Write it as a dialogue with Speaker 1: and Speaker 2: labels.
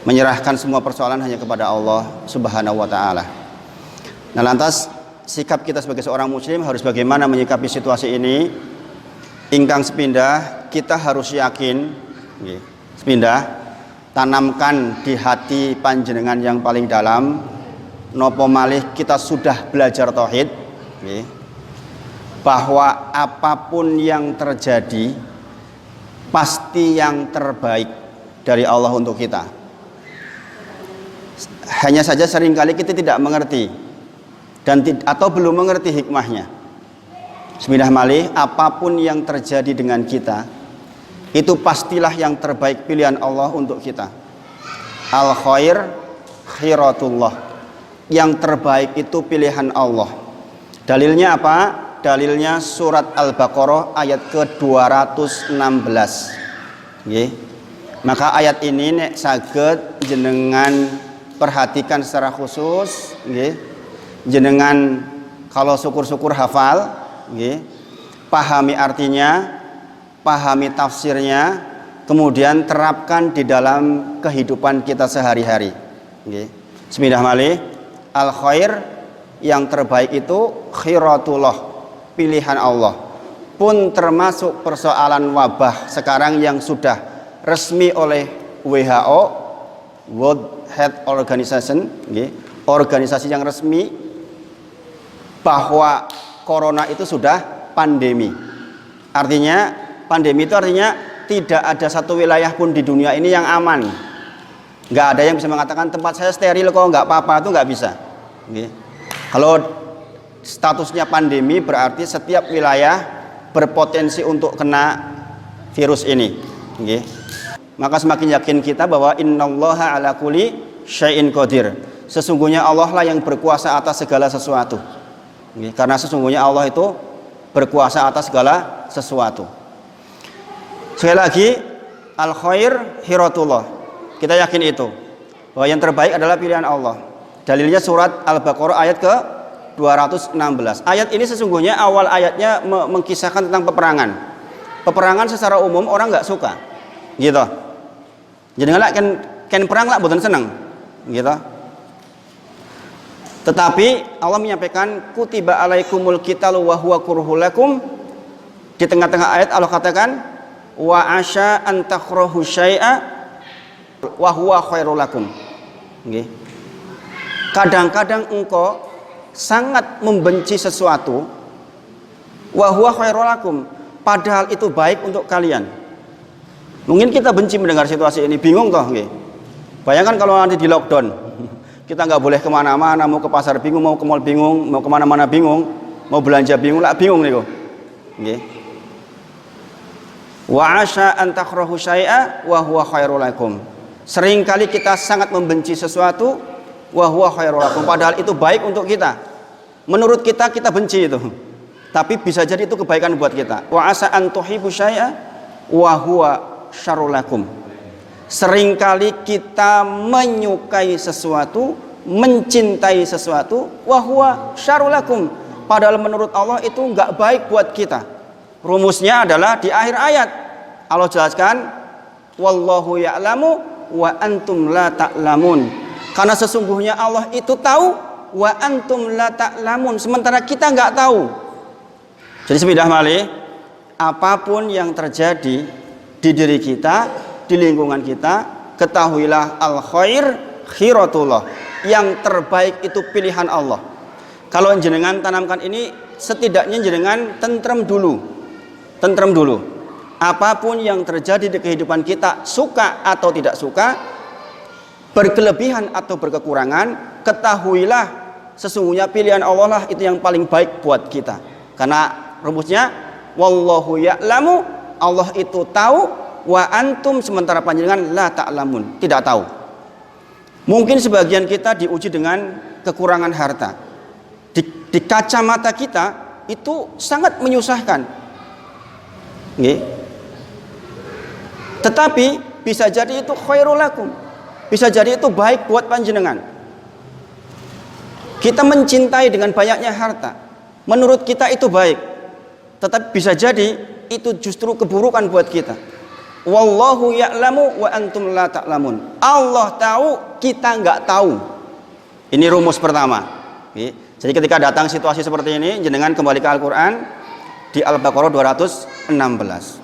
Speaker 1: menyerahkan semua persoalan hanya kepada Allah Subhanahu wa taala. Nah, lantas sikap kita sebagai seorang muslim harus bagaimana menyikapi situasi ini? Ingkang sepindah, kita harus yakin, sepindah, tanamkan di hati panjenengan yang paling dalam, nopo malih kita sudah belajar tauhid, bahwa apapun yang terjadi pasti yang terbaik dari Allah untuk kita. Hanya saja seringkali kita tidak mengerti atau belum mengerti hikmahnya. Bismillah malih, apapun yang terjadi dengan kita itu pastilah yang terbaik pilihan Allah untuk kita. Al khair khiratullah, yang terbaik itu pilihan Allah. Dalilnya apa? Dalilnya surat Al-Baqarah ayat ke-216. Maka ayat ini nek saged jenengan perhatikan secara khusus, jenengan kalau syukur-syukur hafal, pahami artinya, pahami tafsirnya, kemudian terapkan di dalam kehidupan kita sehari-hari. Bismillah malih, al khair, yang terbaik itu khiratullah, pilihan Allah. Pun termasuk persoalan wabah sekarang yang sudah resmi oleh WHO, World Health Organization, organisasi yang resmi, bahwa corona itu sudah pandemi. Artinya pandemi itu artinya tidak ada satu wilayah pun di dunia ini yang aman. Nggak ada yang bisa mengatakan tempat saya steril kok, nggak apa-apa, itu nggak bisa. Kalau statusnya pandemi berarti setiap wilayah berpotensi untuk kena virus ini. Maka semakin yakin kita bahwa innallaha ala kulli syai'in qadir. Sesungguhnya Allah lah yang berkuasa atas segala sesuatu. Karena sesungguhnya Allah itu berkuasa atas segala sesuatu. Sekali lagi, al khair hiratullah. Kita yakin itu, bahwa yang terbaik adalah pilihan Allah. Dalilnya surat Al-Baqarah ayat ke-216. Ayat ini sesungguhnya awal ayatnya mengkisahkan tentang peperangan. Peperangan secara umum orang nggak suka, gitu. Jadi nggak kan perang lah, bukan seneng, gitu. Tetapi Allah menyampaikan kutiba alaikumul qitalu wa huwa kurhul lakum. Di tengah-tengah ayat Allah katakan wa asya an takrahu syai'a wa huwa khairul lakum. Kadang-kadang engkau sangat membenci sesuatu wa huwa khairul lakum, padahal itu baik untuk kalian. Mungkin kita benci mendengar situasi ini, bingung toh, bayangkan kalau nanti di lockdown, kita nggak boleh kemana-mana, mau ke pasar bingung, mau ke mall bingung, mau kemana-mana bingung, mau belanja bingung, lah bingung nih kok. Wa asya an takrahu syai'a wa huwa khairul lakum. Seringkali kita sangat membenci sesuatu wa huwa khairul lakum, padahal itu baik untuk kita. Menurut kita benci itu, tapi bisa jadi itu kebaikan buat kita. Wa asa an tuhibbu syai'a wa huwa syarrul lakum. Seringkali kita menyukai sesuatu, mencintai sesuatu, wa huwa syarrul lakum, padahal menurut Allah itu enggak baik buat kita. Rumusnya adalah di akhir ayat Allah jelaskan wallahu ya'lamu wa antum la ta'lamun. Karena sesungguhnya Allah itu tahu, wa antum la ta'lamun, sementara kita enggak tahu. Jadi sepidah malih, apapun yang terjadi di diri kita, di lingkungan kita, ketahuilah al khair khiratullah, yang terbaik itu pilihan Allah. Kalau jenengan tanamkan ini, setidaknya jenengan tentrem dulu. Apapun yang terjadi di kehidupan kita, suka atau tidak suka, berkelebihan atau berkekurangan, ketahuilah sesungguhnya pilihan Allah lah itu yang paling baik buat kita. Karena rumusnya wallahu ya'lamu, Allah itu tahu, wa antum, sementara panjenengan la ta'lamun, tidak tahu. Mungkin sebagian kita diuji dengan kekurangan harta. Di kacamata kita itu sangat menyusahkan. Tetapi bisa jadi itu khairul lakum, bisa jadi itu baik buat panjenengan. Kita mencintai dengan banyaknya harta, menurut kita itu baik, tetapi bisa jadi itu justru keburukan buat kita. Wallahu ya'lamu wa antum la ta'lamun. Allah tahu, kita nggak tahu. Ini rumus pertama. Jadi ketika datang situasi seperti ini, jenengan kembali ke Al-Qur'an di Al-Baqarah 216.